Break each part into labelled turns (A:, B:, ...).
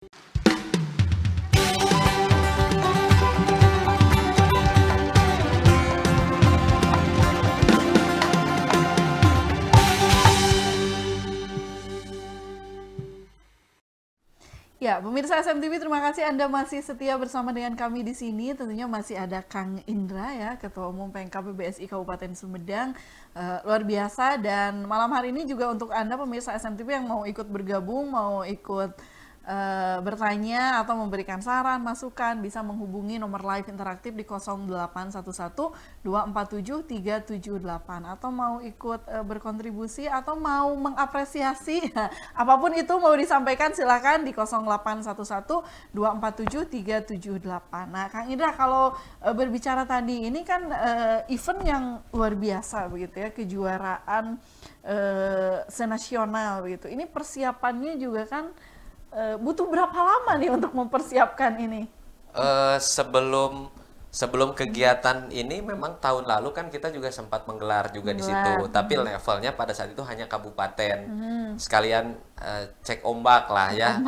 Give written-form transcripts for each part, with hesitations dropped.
A: Ya, pemirsa SMTV, terima kasih Anda masih setia bersama dengan kami di sini. Tentunya masih ada Kang Indra ya, Ketua Umum PNKP BSI Kabupaten Sumedang. Luar biasa, dan malam hari ini juga untuk Anda pemirsa SMTV yang mau ikut bergabung, mau ikut bertanya atau memberikan saran, masukan, bisa menghubungi nomor live interaktif di 0811 247 378, atau mau ikut berkontribusi atau mau mengapresiasi apapun itu mau disampaikan, silakan di 0811 247 378. Nah, Kang Indra, kalau berbicara tadi ini kan event yang luar biasa begitu ya, kejuaraan senasional begitu. Ini persiapannya juga kan butuh berapa lama nih untuk mempersiapkan ini?
B: Sebelum kegiatan ini memang tahun lalu kan kita juga sempat menggelar juga di situ, tapi levelnya pada saat itu hanya kabupaten. Sekalian cek ombak lah ya,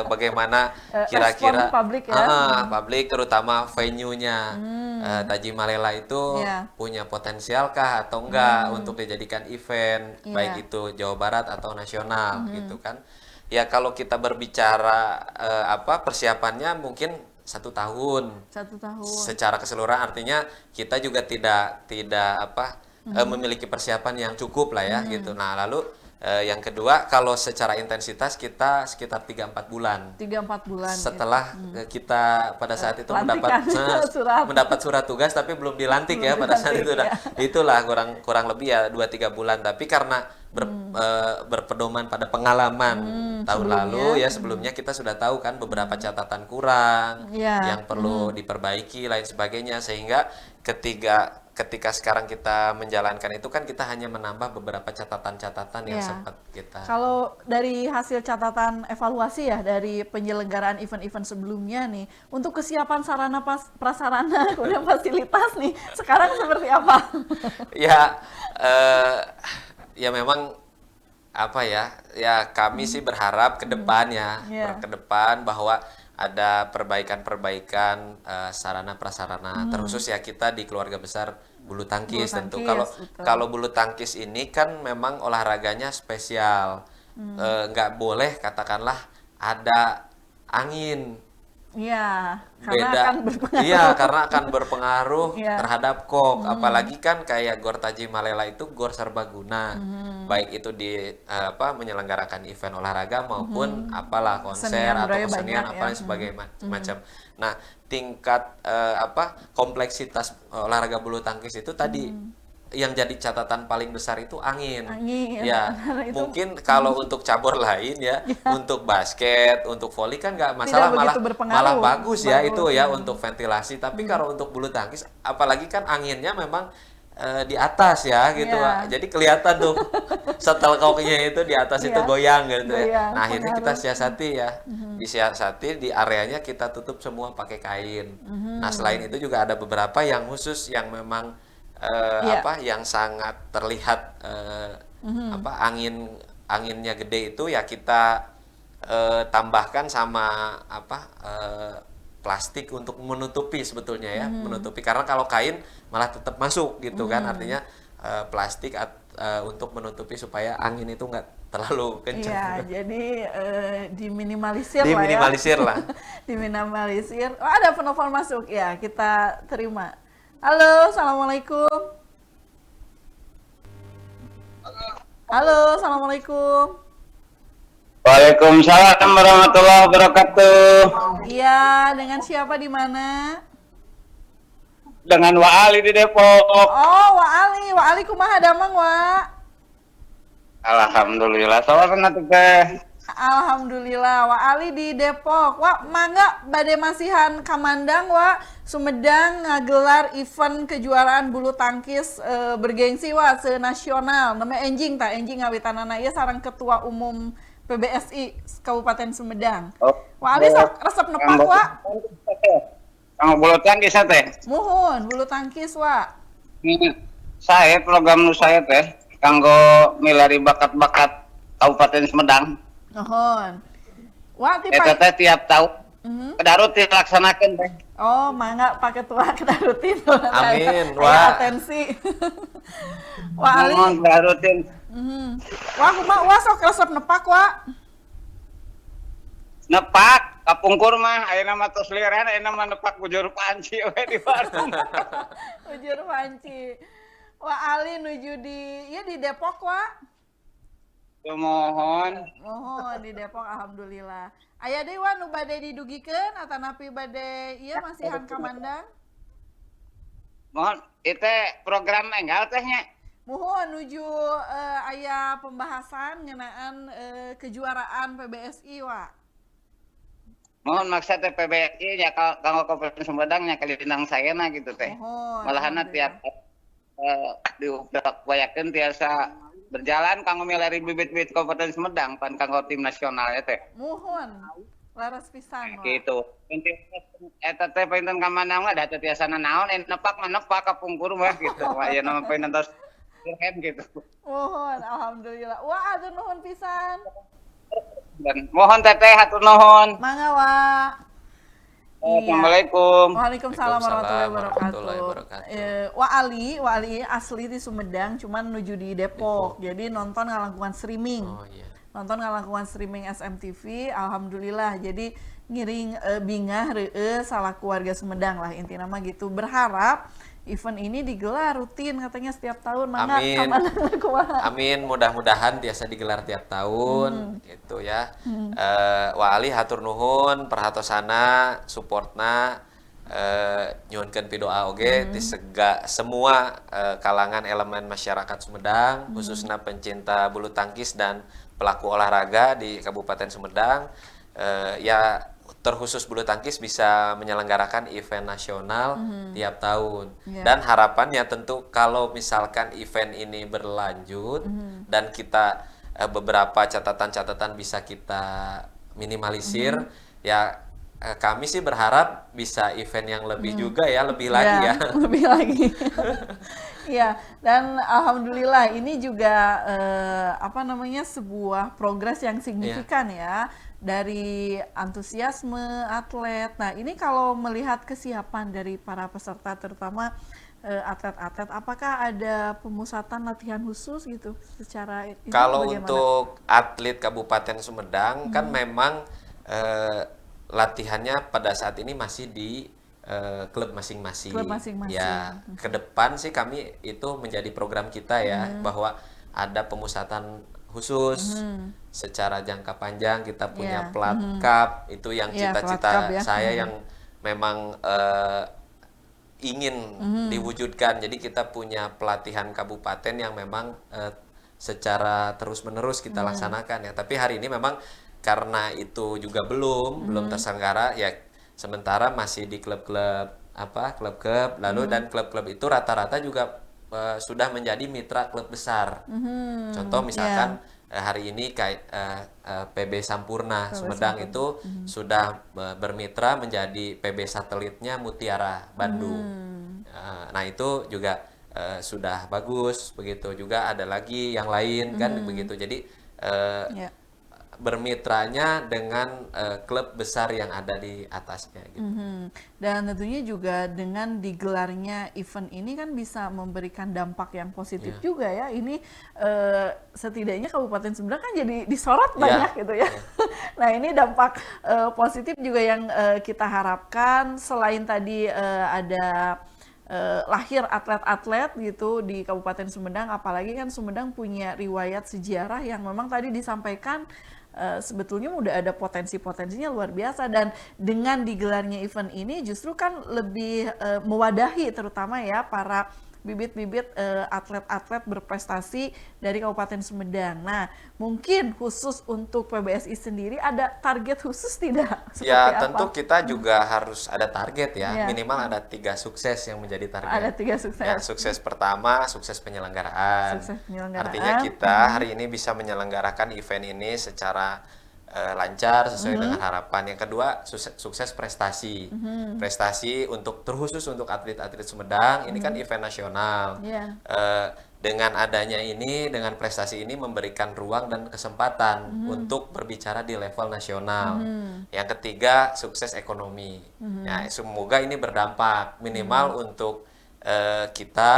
B: bagaimana
A: Respon
B: kira-kira
A: publik ya.
B: publik, terutama venue-nya. Tajimalela itu
A: Ya,
B: punya potensialkah atau enggak untuk dijadikan event,
A: iya.
B: baik itu Jawa Barat atau nasional gitu kan. Ya kalau kita berbicara persiapannya mungkin 1 tahun
A: 1 tahun.
B: secara keseluruhan, artinya kita juga tidak memiliki persiapan yang cukup lah ya gitu. Nah lalu yang kedua, kalau secara intensitas kita sekitar 3-4 bulan
A: 3-4 bulan
B: setelah
A: gitu.
B: kita pada saat itu
A: Pelantikan surat.
B: mendapat surat tugas, tapi belum dilantik ya
A: Belum
B: pada saat
A: dilantik,
B: itu. Nah,
A: ya.
B: itulah kurang lebih ya 2-3 bulan, tapi karena berpedoman pada pengalaman tahun
A: sebelumnya.
B: lalu ya, sebelumnya kita sudah tahu kan beberapa catatan kurang
A: Ya.
B: yang perlu diperbaiki lain sebagainya, sehingga ketika sekarang kita menjalankan itu kan kita hanya menambah beberapa catatan-catatan yang
A: Ya.
B: sempat kita.
A: Kalau dari hasil catatan evaluasi ya dari penyelenggaraan event-event sebelumnya nih, untuk kesiapan sarana prasarana kemudian fasilitas nih, sekarang seperti apa?
B: Ya, ya memang ya kami sih berharap ke depan ya,
A: Ya.
B: ke depan bahwa ada perbaikan-perbaikan sarana prasarana, terkhusus ya kita di keluarga besar bulu tangkis
A: Bulu
B: tentu.
A: tangkis,
B: Kalau
A: betul.
B: kalau bulu tangkis ini kan memang olahraganya spesial. Nggak boleh katakanlah ada angin.
A: Iya, karena
B: Beda.
A: akan berpengaruh.
B: Iya, karena akan berpengaruh
A: Iya.
B: terhadap kok. Apalagi kan kayak Gor Tajimalela itu gor serbaguna. Baik itu di menyelenggarakan event olahraga maupun apalah konser
A: Kesenian
B: atau
A: budaya
B: kesenian
A: banyak
B: apa
A: ya.
B: sebagainya macam. Nah, tingkat kompleksitas olahraga bulu tangkis itu tadi yang jadi catatan paling besar itu angin.
A: Angin,
B: Ya,
A: karena itu
B: mungkin kalau untuk cabur lain ya, untuk basket, untuk voli kan nggak
A: tidak
B: masalah,
A: begitu
B: malah
A: berpengaruh.
B: bagus ya
A: Bagus.
B: itu ya untuk ventilasi. Tapi kalau untuk bulu tangkis, apalagi kan anginnya memang di atas ya gitu.
A: Iya.
B: Jadi kelihatan tuh shuttlecocknya itu di atas itu
A: Iya,
B: goyang gitu ya.
A: goyang,
B: Nah akhirnya kita
A: pengaruh.
B: siasati ya, disiasati di areanya kita tutup semua pakai kain. Nah selain itu juga ada beberapa yang khusus yang memang
A: Iya.
B: yang sangat terlihat anginnya gede itu ya kita tambahkan sama plastik untuk menutupi sebetulnya ya, menutupi, karena kalau kain malah tetap masuk gitu kan, artinya plastik untuk menutupi supaya angin itu nggak terlalu
A: Iya,
B: kencang.
A: jadi diminimalisir lah ya.
B: Diminimalisir lah.
A: Diminimalisir. Oh, ada penelpon masuk ya, kita terima. Halo, assalamualaikum. Halo, assalamualaikum.
C: Waalaikumsalam warahmatullahi wabarakatuh.
A: Iya, dengan siapa di mana?
C: Dengan Wa Ali di Depok.
A: Oh, Wa Ali kumaha damang, Wa?
C: Alhamdulillah, sawarna teh.
A: Alhamdulillah, Wa Ali di Depok. Wa, mangga bade masihan kamandang, Wa. Sumedang ngagelar event kejuaraan bulu tangkis bergengsi, Wa, senasional. Namanya Enjing, ngawitanana ieu sareng Ketua Umum PBSI Kabupaten Sumedang.
C: Oh,
A: Wa Ali sok resep nepak, Wa.
C: Kang bulu tangkis teh.
A: Muhun, bulu tangkis, Wa.
C: Saya program nu saya teh kanggo milari bakat-bakat Kabupaten Sumedang.
A: Nuhun. Wah,
C: Eta teh tiap tahun kedarut dilaksanakeun teh.
A: Oh, mangga Pak Ketua kita rutin.
B: Amin,
A: Wah.
B: Wak.
A: Atensi. Wah, Ali.
C: Mohon kedarutin.
A: Wah, kumaha wah sok resep nepak, Wak.
C: Nepak kapungkur mah ayeuna mah tos lieureun ayeuna mah nepak bujur panci we di warung.
A: Ujur panci. Wah, Ali nuju di Depok, Wak.
C: Mohon
A: Mohon di Depok alhamdulillah. Aya deui Wak nu bade didugikeun atanapi bade ieu masihan kamandang?
C: mohon itu program enggal teh nya.
A: Mohon nuju aya pembahasan ngeunaan kejuaraan PBSI, Wak.
C: Mohon maksud teh PBSI nya kanggo Kabupaten Sumedang nya kalintang sayana gitu teh.
A: Mohon.
C: Malahan tiap diupayakeun tiasa berjalan kanggo milari bibit-bibit Kabupaten Sumedang pan kanggo tim nasional ya teh.
A: Mohon. Laras pisan, Wak.
C: Gitu. Eta teh painten kamandang mah da teu tiasa naon nepak mah nepak kapungkur mah gitu. Wah ieu nama painten tos gitu.
A: Mohon, alhamdulillah. Wah, atur nuhun pisan.
C: Dan mohon teteh hatur nuhun.
A: Mangga, Wak.
C: Assalamualaikum.
A: Waalaikumsalam warahmatullahi
B: Warahmatullahi
A: wabarakatuh.
B: wabarakatuh.
A: Wa Ali asli di Sumedang, cuman menuju di Depok. Jadi nonton ngalangkungan streaming.
B: Oh iya.
A: Nonton ngalangkungan streaming SMTV, alhamdulillah. Jadi ngiring bingah reueus salah keluarga Sumedang lah intinya mah gitu. Berharap event ini digelar rutin katanya setiap tahun. Mangga
B: Amin.
A: kamana kumaha.
B: Amin, mudah-mudahan biasa digelar tiap tahun gitu ya. Wa Ali hatur nuhun perhatosana supportna nyuhunkeun pidoa oge ti semua kalangan elemen masyarakat Sumedang khususnya pencinta bulu tangkis dan pelaku olahraga di Kabupaten Sumedang ya terkhusus bulu tangkis bisa menyelenggarakan event nasional tiap tahun.
A: Yeah.
B: Dan harapannya tentu kalau misalkan event ini berlanjut dan kita beberapa catatan-catatan bisa kita minimalisir, ya kami sih berharap bisa event yang lebih juga ya, lebih lagi ya.
A: Lebih lagi. Ya, dan alhamdulillah ini juga sebuah progres yang signifikan ya dari antusiasme atlet. Nah, ini kalau melihat kesiapan dari para peserta terutama atlet-atlet, apakah ada pemusatan latihan khusus gitu secara itu
B: Kalau
A: bagaimana?
B: untuk atlet Kabupaten Sumedang kan memang latihannya pada saat ini masih di klub masing-masing.
A: Klub masing-masing.
B: Ya, ke depan sih kami itu menjadi program kita ya bahwa ada pemusatan khusus secara jangka panjang. Kita punya
A: Yeah.
B: plat cup itu yang
A: Yeah,
B: cita-cita
A: plat cup ya.
B: saya yang memang ingin diwujudkan. Jadi kita punya pelatihan kabupaten yang memang secara terus-menerus kita laksanakan ya. Tapi hari ini memang karena itu juga belum terselenggara ya, sementara masih di klub-klub klub-klub lalu dan klub-klub itu rata-rata juga sudah menjadi mitra klub besar. Contoh misalkan hari ini kayak PB Sampurna Sumedang itu sudah bermitra menjadi PB satelitnya Mutiara Bandung. Nah itu juga sudah bagus begitu. Juga ada lagi yang lain kan begitu. Jadi bermitranya dengan klub besar yang ada di atasnya gitu.
A: Dan tentunya juga dengan digelarnya event ini kan bisa memberikan dampak yang positif juga ya. Ini setidaknya Kabupaten Sumedang kan jadi disorot banyak gitu ya. Nah ini dampak positif juga yang kita harapkan selain tadi ada lahir atlet-atlet gitu di Kabupaten Sumedang, apalagi kan Sumedang punya riwayat sejarah yang memang tadi disampaikan sebetulnya udah ada potensi-potensinya luar biasa, dan dengan digelarnya event ini justru kan lebih mewadahi terutama ya para bibit-bibit atlet-atlet berprestasi dari Kabupaten Sumedang. Nah, mungkin khusus untuk PBSI sendiri ada target khusus tidak? Seperti
B: Ya,
A: apa?
B: tentu kita juga harus ada target ya. Minimal ada 3 sukses yang menjadi target.
A: Ada 3 sukses.
B: Ya, sukses pertama, sukses penyelenggaraan.
A: Sukses penyelenggaraan.
B: Artinya kita hari ini bisa menyelenggarakan event ini secara lancar sesuai dengan harapan. Yang kedua, sukses prestasi. Prestasi untuk terkhusus untuk atlet-atlet Sumedang. Ini kan event nasional. dengan adanya ini, dengan prestasi ini memberikan ruang dan kesempatan untuk berbicara di level nasional. Yang ketiga, sukses ekonomi. Ya, semoga ini berdampak minimal untuk kita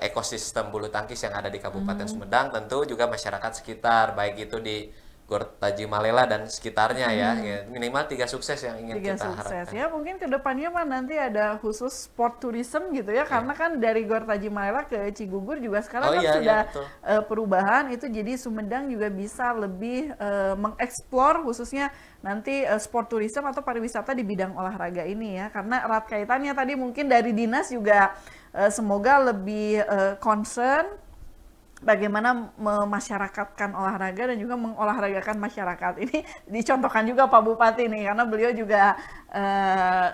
B: ekosistem bulu tangkis yang ada di Kabupaten Sumedang, tentu juga masyarakat sekitar, baik itu di Gor Taji Malela dan sekitarnya ya, minimal 3 sukses yang ingin
A: Tiga
B: kita
A: sukses
B: harapkan.
A: ya, mungkin kedepannya mah nanti ada khusus sport tourism gitu ya, karena kan dari Gor Taji Malela ke Cigugur juga sekarang kan sudah
B: betul.
A: perubahan itu, jadi Sumedang juga bisa lebih mengeksplor khususnya nanti sport tourism atau pariwisata di bidang olahraga ini ya, karena erat kaitannya tadi mungkin dari dinas juga semoga lebih concern bagaimana memasyarakatkan olahraga dan juga mengolahragakan masyarakat. Ini dicontohkan juga Pak Bupati nih, karena beliau juga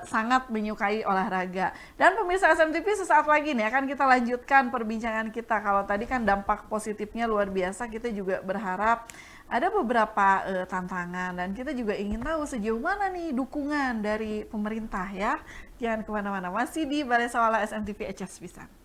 A: sangat menyukai olahraga. Dan pemirsa SMTV, sesaat lagi nih akan kita lanjutkan perbincangan kita. Kalau tadi kan dampak positifnya luar biasa, kita juga berharap ada beberapa tantangan, dan kita juga ingin tahu sejauh mana nih dukungan dari pemerintah ya. Jangan kemana-mana, masih di Balai Sawala SMTV HS Pisan.